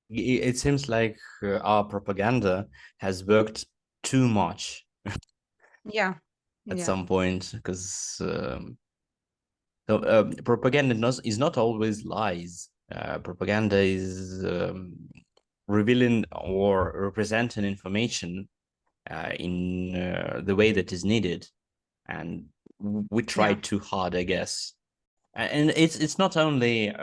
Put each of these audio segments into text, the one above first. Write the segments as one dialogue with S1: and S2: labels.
S1: It seems like our propaganda has worked too much
S2: Yeah,
S1: at
S2: yeah,
S1: some point, because propaganda is not always lies. Propaganda is revealing or representing information in the way that is needed, and we try
S2: yeah,
S1: too hard, I guess. And it's not only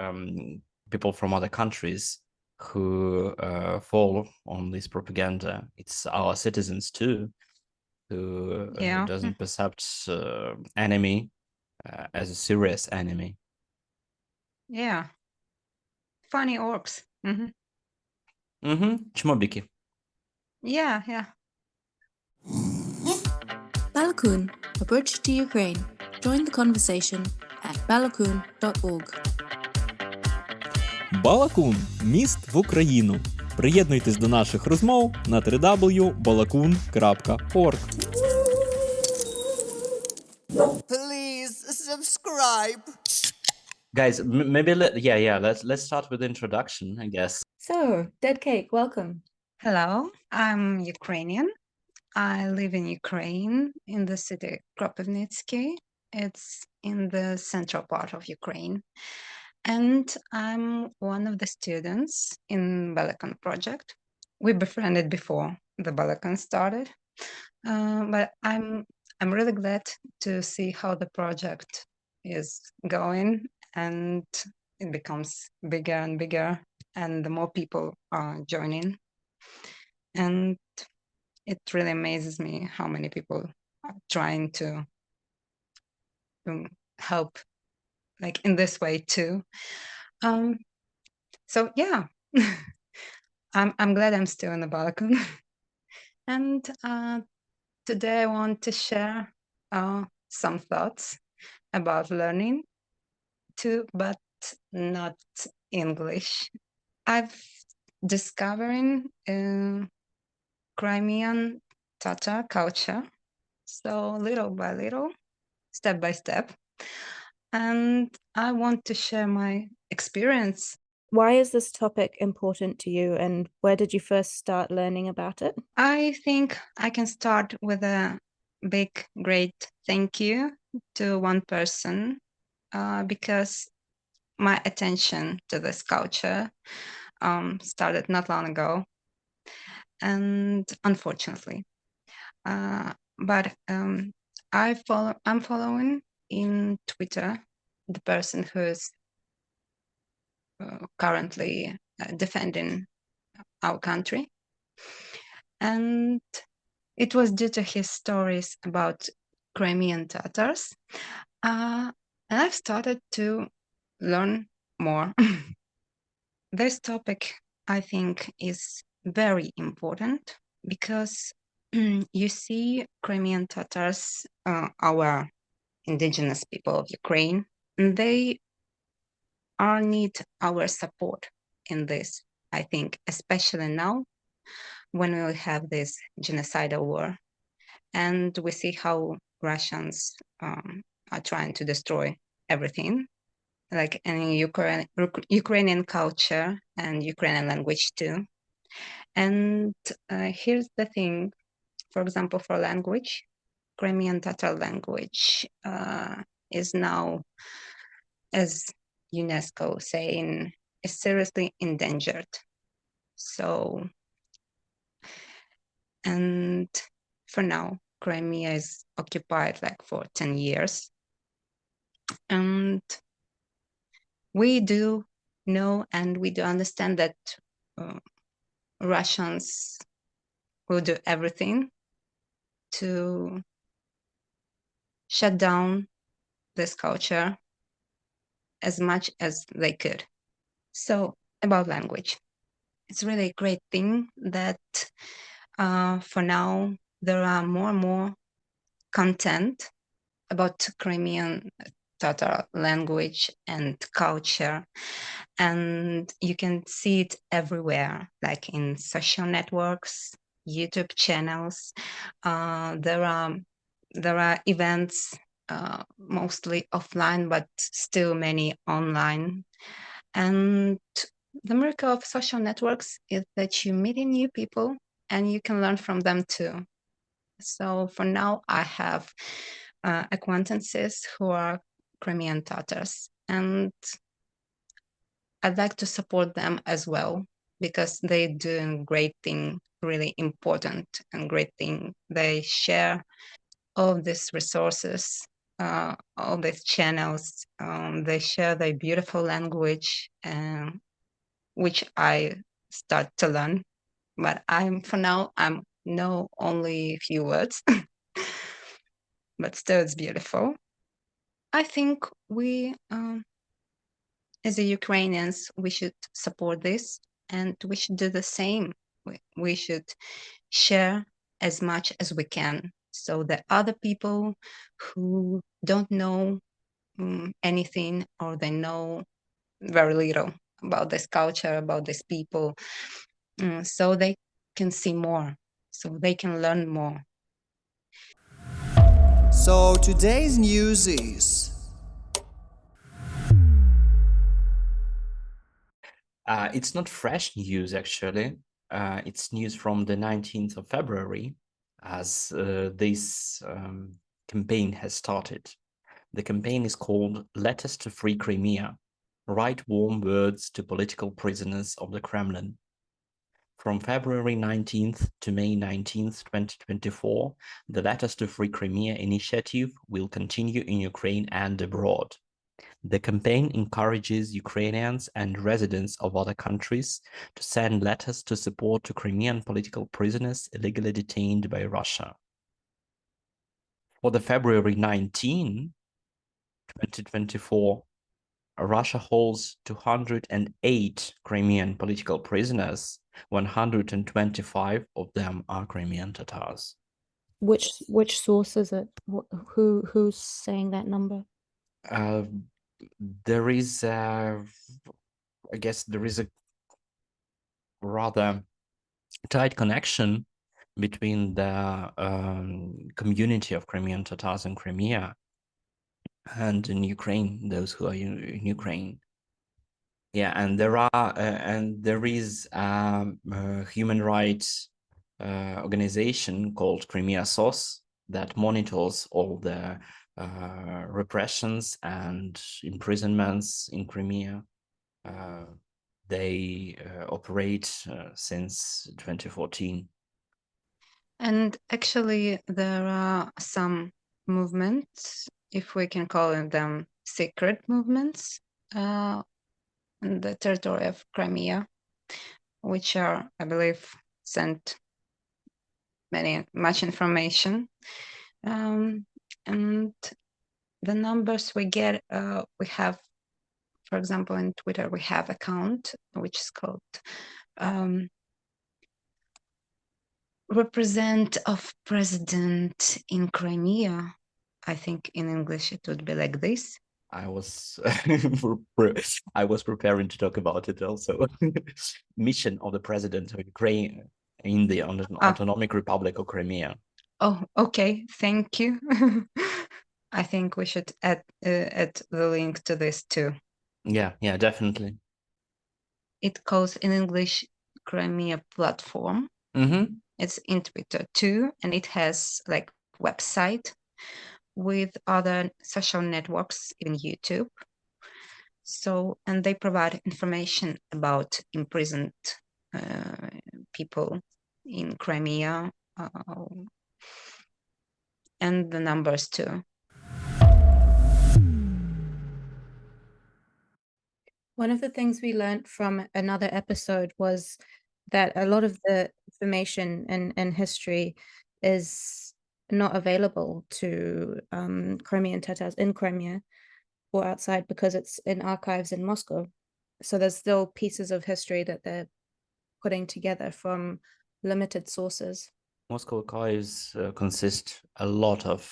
S1: people from other countries who fall on this propaganda. It's our citizens too, who
S2: yeah,
S1: doesn't percept enemy as a serious enemy.
S2: yeah. Funny orcs.
S1: Чмобики.
S2: Yeah, yeah.
S3: Balakun, a bridge to Ukraine. Join the conversation at balakun.org.
S4: Балакун – міст в Україну. Приєднуйтесь до наших розмов на www.balakun.org.
S5: Please subscribe.
S1: Guys, maybe let's start with the introduction, I guess.
S3: So, Dead Cake, welcome.
S2: Hello, I'm Ukrainian. I live in Ukraine in the city Kropyvnytskyi. It's in the central part of Ukraine. And I'm one of the students in Balakun project. We befriended before the Balakun started. But I'm really glad to see how the project is going, and it becomes bigger and bigger, and the more people are joining. And it really amazes me how many people are trying to help, like in this way too. So yeah, I'm glad I'm still in the Balakun. And today I want to share some thoughts about learning too, but not English. I've discovering Crimean Tatar culture, so little by little, step by step, and I want to share my experience.
S3: Why is this topic important to you, and where did you first start learning about it?
S2: I think I can start with a big, great thank you to one person because my attention to this culture started not long ago, and unfortunately, but I'm following in Twitter the person who's currently defending our country, and it was due to his stories about Crimean Tatars, and I've started to learn more. This topic, I think, is very important because you see Crimean Tatars, our indigenous people of Ukraine, and they all need our support in this, I think, especially now when we have this genocidal war and we see how Russians are trying to destroy everything, like any Ukrainian culture and Ukrainian language too. And here's the thing, for example, for language, Crimean Tatar language is now, as UNESCO saying, is seriously endangered. So, and for now, Crimea is occupied like for 10 years. And we do know and we do understand that Russians will do everything to shut down this culture as much as they could. So about language, it's really a great thing that for now there are more and more content about Crimean Tatar language and culture, and you can see it everywhere, like in social networks, YouTube channels. There are events, mostly offline, but still many online. And the miracle of social networks is that you meet new people and you can learn from them too. So for now, I have acquaintances who are Crimean Tatars, and I'd like to support them as well because they're doing great thing, really important and great thing. They share all these resources, all these channels. They share their beautiful language, which I start to learn. But for now, I'm know only a few words, but still it's beautiful. I think we, as a Ukrainians, we should support this and we should do the same. We should share as much as we can so that other people who don't know anything or they know very little about this culture, about these people, so they can see more, so they can learn more.
S5: So today's news is
S1: It's not fresh news, actually. It's news from the 19th of February, as this campaign has started. The campaign is called Letters to Free Crimea, Write Warm Words to Political Prisoners of the Kremlin. From February 19th to May 19th, 2024, the Letters to Free Crimea initiative will continue in Ukraine and abroad. The campaign encourages Ukrainians and residents of other countries to send letters to support to Crimean political prisoners illegally detained by Russia. For the February 19, 2024, Russia holds 208 Crimean political prisoners. 125 of them are Crimean Tatars.
S6: Which source is it? Who's saying that number?
S1: There is, I guess, there is a rather tight connection between the community of Crimean Tatars in Crimea and in Ukraine, those who are in Ukraine. Yeah, and there is a human rights organization called Crimea SOS that monitors all the repressions and imprisonments in Crimea. They operate since 2014.
S2: And actually, there are some movements, if we can call them secret movements, in the territory of Crimea, which are, I believe, sent much information. And the numbers we get, we have, for example, in Twitter, we have account which is called Represent of President in Crimea. I think in English it would be like this.
S1: I was preparing to talk about it also. Mission of the President of Ukraine in the Autonomic Republic of Crimea.
S2: Oh, okay. Thank you. I think we should add the link to this too.
S1: Yeah, definitely.
S2: It calls in English Crimea platform.
S1: Mm-hmm.
S2: It's in Twitter too, and it has like website with other social networks, even YouTube. So, and they provide information about imprisoned people in Crimea and the numbers too.
S6: One of the things we learned from another episode was that a lot of the information and history is not available to Crimean Tatars in Crimea or outside because it's in archives in Moscow. So there's still pieces of history that they're putting together from limited sources.
S1: Moscow archives consist a lot of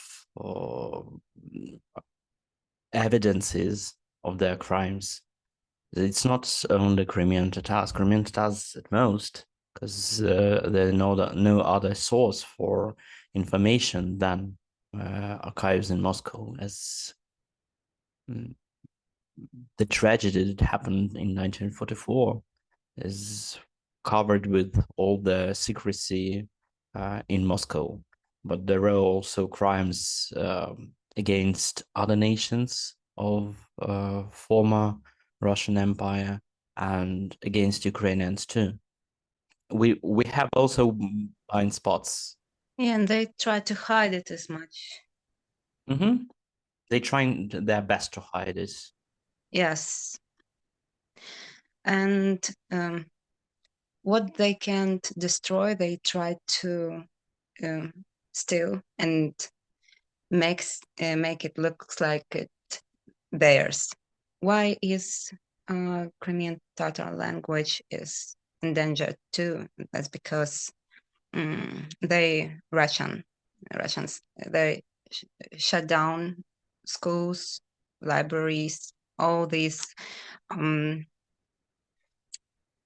S1: evidences of their crimes. It's not only Crimean Tatars at most, because there are no other source for information than archives in Moscow, as the tragedy that happened in 1944 is covered with all the secrecy in Moscow. But there are also crimes against other nations of former Russian Empire and against Ukrainians too. We have also blind spots.
S2: Yeah, and they try to hide it as much.
S1: Mm-hmm. They trying their best to hide it.
S2: Yes. And what they can't destroy, they try to steal and make it look like it theirs. Why is Crimean Tatar language is endangered too? That's because Russians, they shut down schools, libraries, all these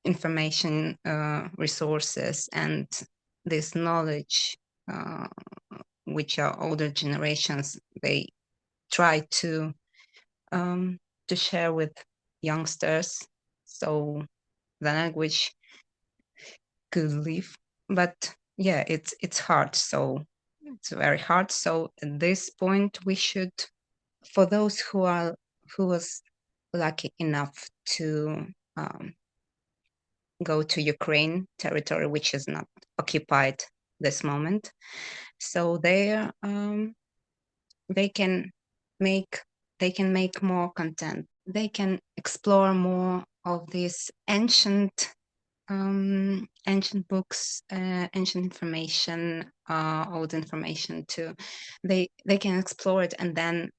S2: information resources and this knowledge, which are older generations, they try to share with youngsters, so the language could live. But yeah, it's hard. So it's very hard. So at this point, we should, for those who was lucky enough to go to Ukraine territory, which is not occupied this moment, so there they can make more content. They can explore more of these ancient books, ancient information, old information too. They can explore it, and then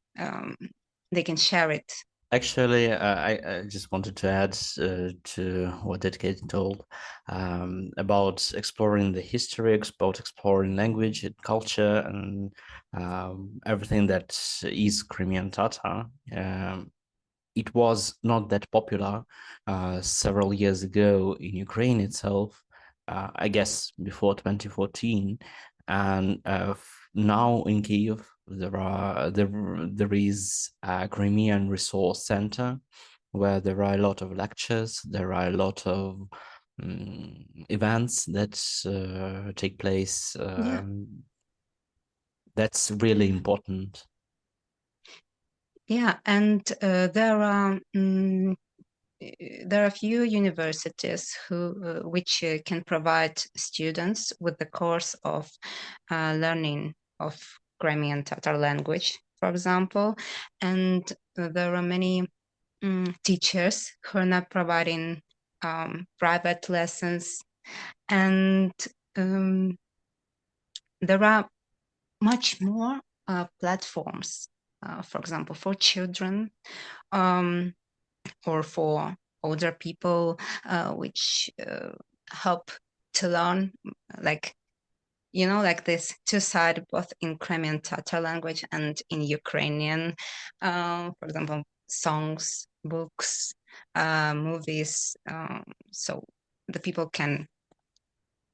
S2: they can share it.
S1: Actually, I just wanted to add to what Dedicated told about exploring the history, about exploring language and culture, and everything that is Crimean Tatar. It was not that popular several years ago in Ukraine itself, I guess before 2014, and now in Kyiv there is a Crimean Resource Center where there are a lot of lectures, there are a lot of events that take place.
S2: Yeah.
S1: That's really important.
S2: Yeah, and there are a few universities which can provide students with the course of learning of Crimean Tatar language, for example, and there are many teachers who are not providing private lessons, and there are much more platforms, for example, for children or for older people, which help to learn, like this two-sided, both in Crimean Tatar language and in Ukrainian. For example, songs, books, movies. So the people can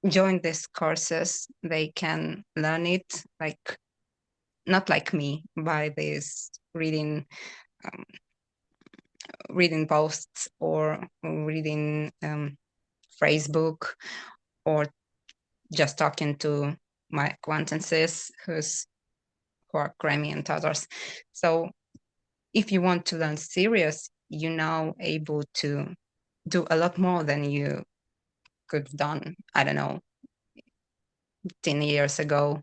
S2: join these courses. They can learn it, like not like me, by this reading posts or reading Facebook, or just talking to my acquaintances who are Crimean Tatars. So if you want to learn serious, you're now able to do a lot more than you could have done, I don't know, 10 years ago.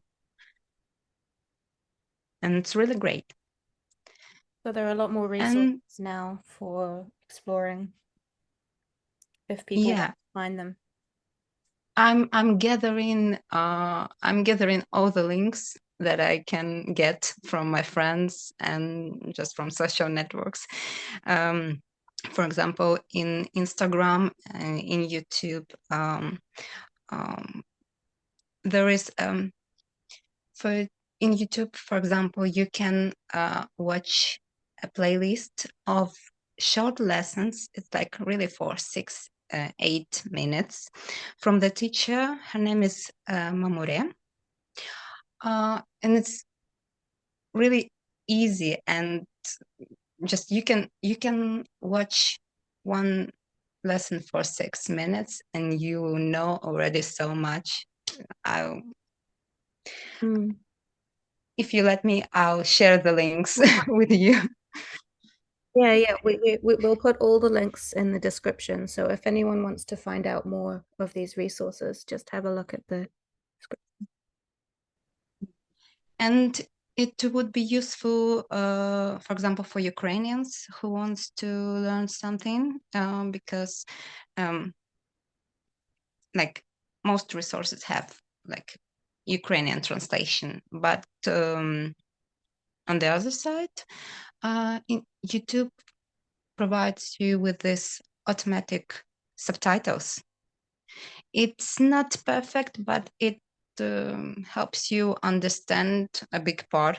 S2: And it's really great.
S6: So there are a lot more resources now for exploring if people want to find them.
S2: I'm gathering all the links that I can get from my friends and just from social networks. For example, in Instagram and in YouTube, there is in YouTube, for example, you can watch a playlist of short lessons. It's like really for 6-8 minutes from the teacher. Her name is Mamure, and it's really easy, and just you can watch one lesson for 6 minutes and you know already so much. If you let me, I'll share the links with you.
S6: Yeah, we'll put all the links in the description. So if anyone wants to find out more of these resources, just have a look at the description.
S2: And it would be useful, for example, for Ukrainians who wants to learn something, because like most resources have like Ukrainian translation, but on the other side, YouTube provides you with this automatic subtitles. It's not perfect, but it helps you understand a big part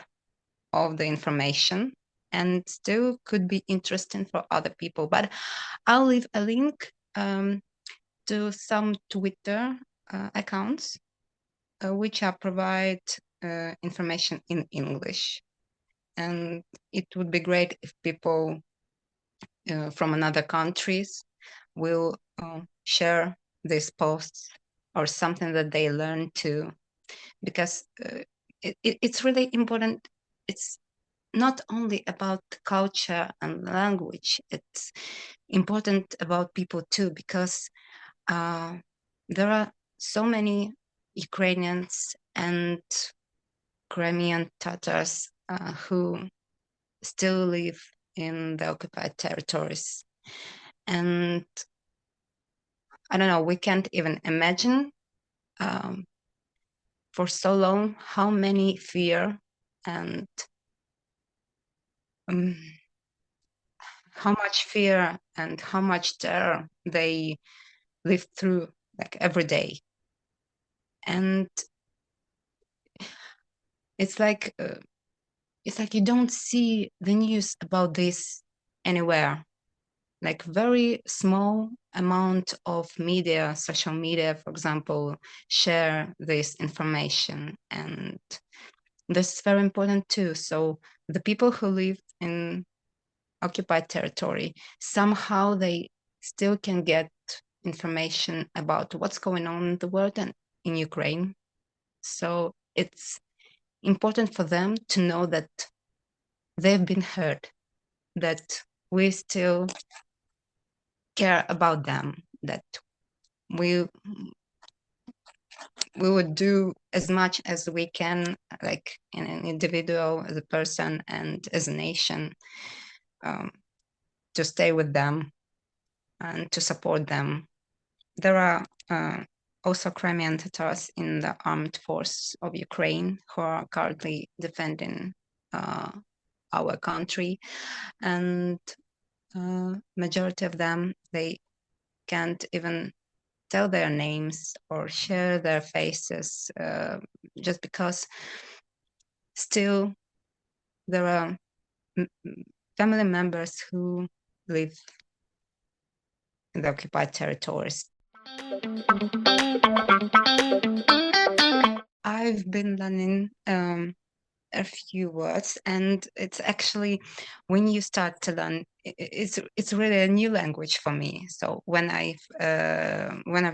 S2: of the information and still could be interesting for other people. But I'll leave a link to some Twitter accounts which provide information in English. And it would be great if people from another countries will share these posts or something that they learn too, because it's really important. It's not only about culture and language, it's important about people too, because there are so many Ukrainians and Crimean Tatars who still live in the occupied territories. And I don't know, we can't even imagine for so long how many fear and how much fear and how much terror they live through like every day. And it's like you don't see the news about this anywhere. Like very small amount of media, social media, for example, share this information. And this is very important too. So the people who live in occupied territory, somehow they still can get information about what's going on in the world and in Ukraine. So it's important for them to know that they've been heard, that we still care about them, that we would do as much as we can, like in an individual, as a person, and as a nation, to stay with them and to support them. There are also Crimean Tatars in the armed force of Ukraine who are currently defending our country, and majority of them, they can't even tell their names or share their faces, just because still there are family members who live in the occupied territories. I've been learning a few words, and it's actually, when you start to learn, it's really a new language for me. So when I've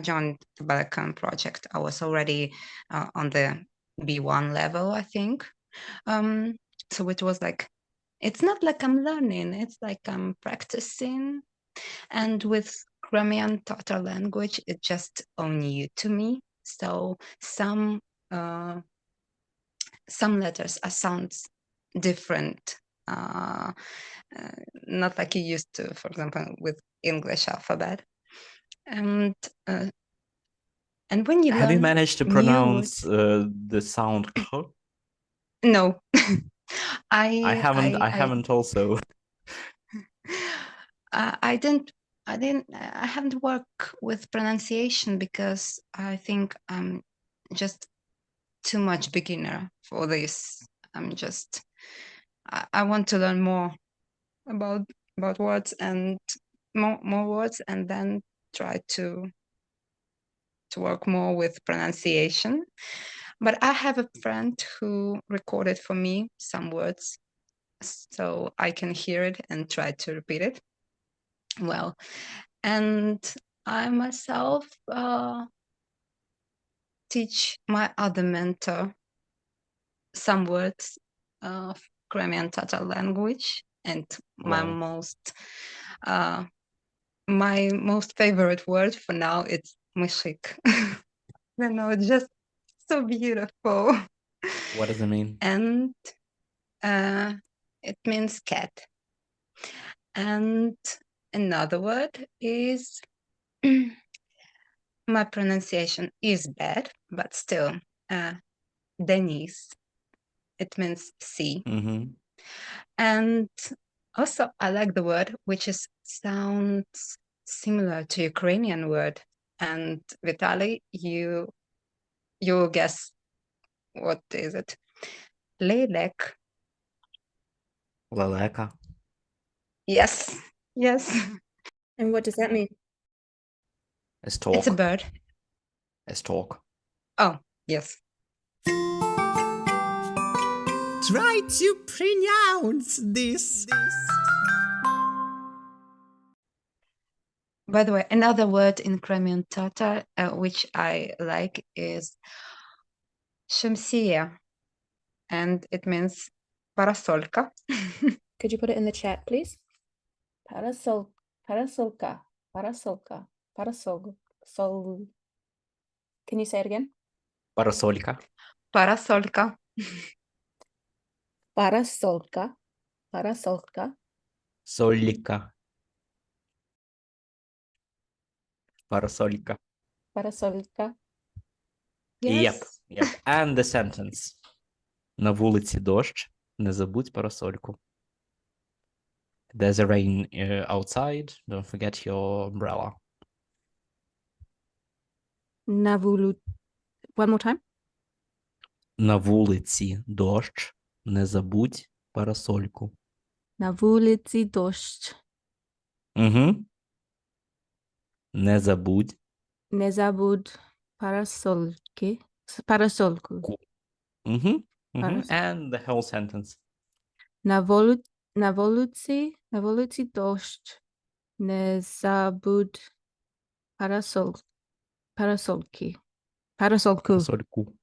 S2: joined the Balakun project, I was already on the B1 level, I think. So it was like, it's not like I'm learning, it's like I'm practicing. And with Crimean Tatar language, it's just all new to me. So some letters sounds different, not like you used to, for example, with English alphabet. And when you
S1: Have you
S2: learn
S1: managed to
S2: new
S1: pronounce
S2: words,
S1: the sound k?
S2: no,
S1: I haven't also.
S2: I haven't worked with pronunciation because I think I'm just too much beginner for this. I want to learn more about words and more words, and then try to work more with pronunciation. But I have a friend who recorded for me some words, so I can hear it and try to repeat it well. And I myself teach my other mentor some words of Crimean Tatar language, and
S1: Wow.
S2: my most favorite word for now is mishik. You know, it's just so beautiful.
S1: What does it mean?
S2: And it means cat. And another word is my pronunciation is bad, but still, Denise. It means sea.
S1: Mm-hmm.
S2: And also, I like the word, which sounds similar to Ukrainian word. And Vitaly, you will guess what is it? Lelek.
S1: Laleka.
S2: Yes, yes.
S6: And what does that mean?
S1: A
S2: It's a
S1: stork.
S2: bird.
S1: A stork.
S2: Oh, yes.
S5: Try to pronounce this.
S2: By the way, another word in Crimean Tatar, which I like, is Shamsiya, and it means parasolka.
S6: Could you put it in the chat, please? Parasolka, parasolka, sol. Can you say it again?
S1: Parasolika.
S2: Parasolka.
S6: Parasolka, parasolka.
S1: Solika. Parasolika.
S6: Parasolka.
S2: Yes.
S1: Yep. And the sentence. На вулиці дощ, не забудь парасольку. There's a rain outside, don't forget your umbrella.
S6: One more time.
S1: На вулиці дощ, не забудь парасольку.
S6: На вулиці дощ.
S1: Угу. Не забудь.
S6: Не забудь парасольки. Парасольку.
S1: Угу.
S6: Парас-
S1: And the whole sentence.
S6: На вулиці дощ. Не забудь парасольки. Парасольку.
S1: Парасольку.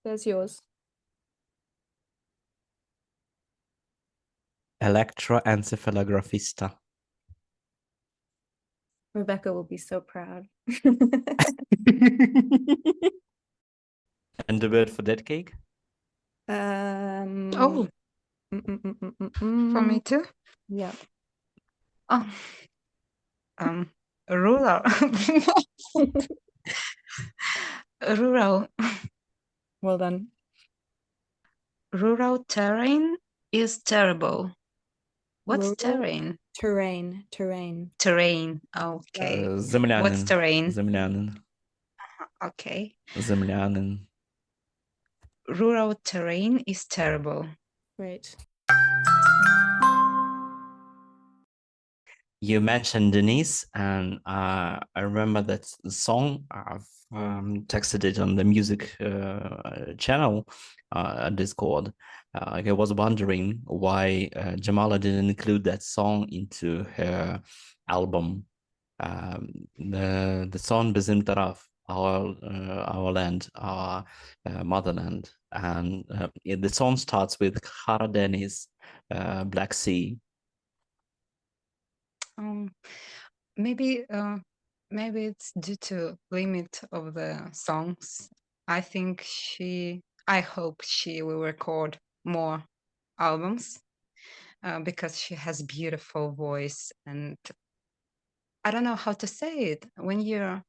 S6: That's yours.
S1: Electroencephalographista.
S6: Rebecca will be so proud.
S1: And the word for dead cake?
S2: Oh, for me too?
S6: Yeah.
S2: Oh. Rural. Rural.
S6: Well done.
S2: Rural terrain is terrible. What's
S6: Rural
S2: terrain?
S6: Terrain.
S2: Terrain. Okay.
S1: Землянин.
S2: What's terrain?
S1: Землянин.
S2: Okay.
S1: Землянин.
S2: Rural terrain is terrible.
S6: Great.
S1: You mentioned Denise, and I remember that the song. I've texted it on the music channel at Discord. I was wondering why Jamala didn't include that song into her album. The song Bizim Taraf, our land, our motherland, and the song starts with Kara Deniz, Black Sea.
S2: Maybe it's due to limit of the songs. I hope she will record more albums because she has beautiful voice, and I don't know how to say it. When you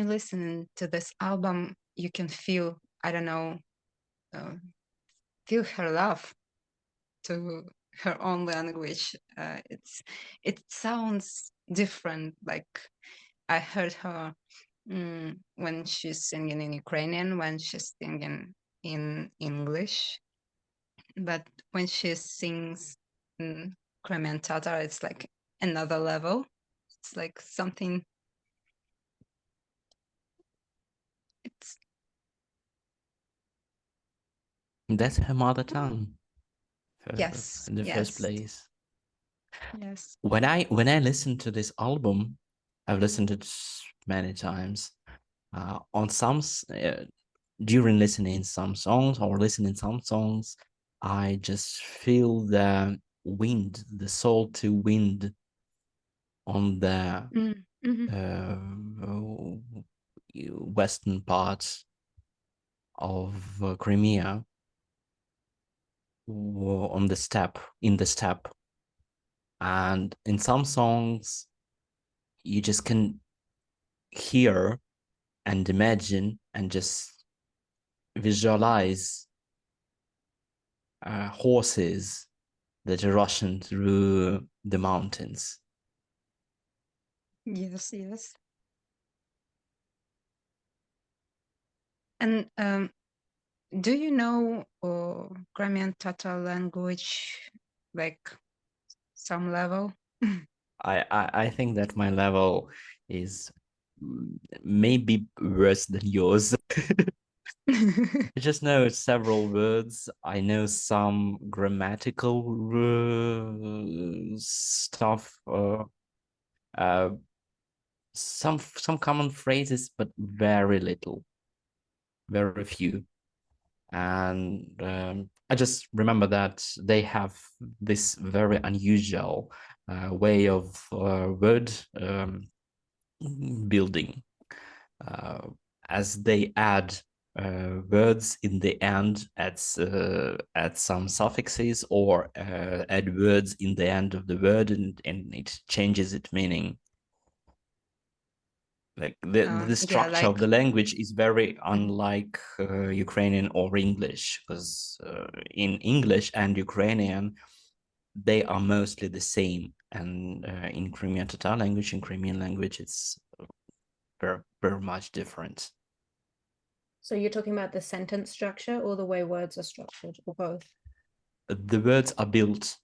S2: listen to this album, you can feel, I don't know, feel her love to her own language. It sounds different. Like I heard her when she's singing in Ukrainian, when she's singing in English, but when she sings in Crimean Tatar, it's like another level. It's like something.
S1: That's her mother tongue.
S2: Yes,
S1: In the
S2: yes.
S1: first place.
S2: Yes.
S1: When I listen to this album, I've listened to it many times. On during listening some songs or listening some songs, I just feel the wind, the salty wind on the western part of Crimea, on the steppe, in the steppe. And in some songs, you just can hear and imagine and just visualize horses that are rushing through the mountains.
S2: Yes, yes. And do you know Crimean Tatar language, like some level?
S1: I think that my level is maybe worse than yours. I just know several words. I know some grammatical stuff, some common phrases, but very little, very few. And I just remember that they have this very unusual way of word building, as they add words in the end at some suffixes, or add words in the end of the word, and it changes its meaning. Like the structure of the language is very unlike Ukrainian or English, because in English and Ukrainian, they are mostly the same. And in Crimean Tatar language, in Crimean language, it's very, very much different.
S6: So you're talking about the sentence structure or the way words are structured, or both?
S1: The words are built.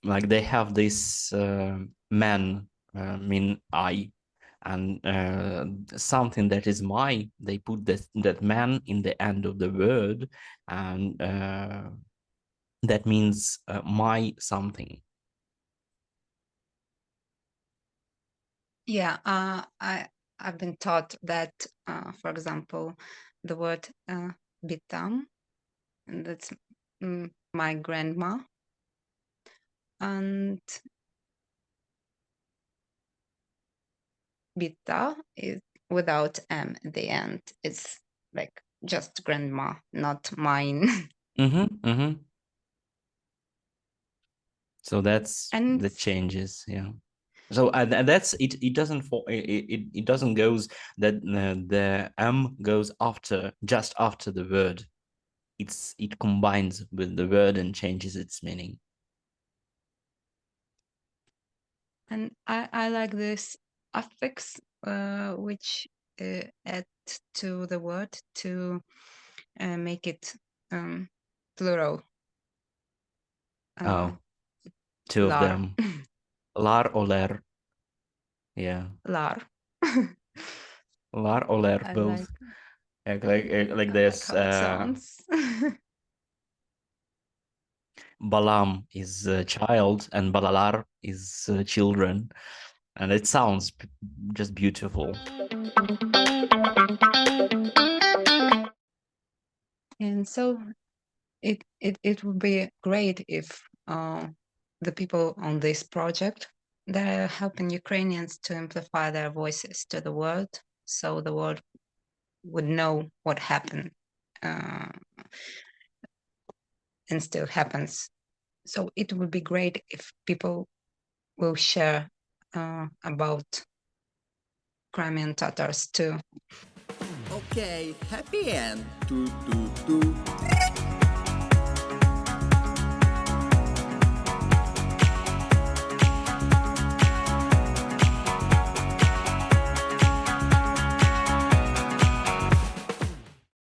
S1: Like they have this man, mean I, and something that is my, they put that man in the end of the word, and that means my something.
S2: Yeah, I've been taught that, for example, the word bitam, and that's my grandma, and bita is without m at the end. It's like just grandma, not mine.
S1: So that's
S2: And
S1: the changes, yeah. So that's it. It doesn't it doesn't goes that the m goes just after the word. It combines with the word and changes its meaning.
S2: And I like this affix, which add to the word to make it plural.
S1: Two of
S2: Lar.
S1: them. Lar or ler. Yeah.
S2: Lar.
S1: Lar or ler,
S2: I
S1: both. Like
S2: I
S1: this.
S2: like how it sounds.
S1: Balam is child and balalar is children, and it sounds just beautiful.
S2: And so it would be great if the people on this project, they're helping Ukrainians to amplify their voices to the world, so the world would know what happened and still happens. So it would be great if people will share about Crimean Tatars too.
S5: Okay, happy end.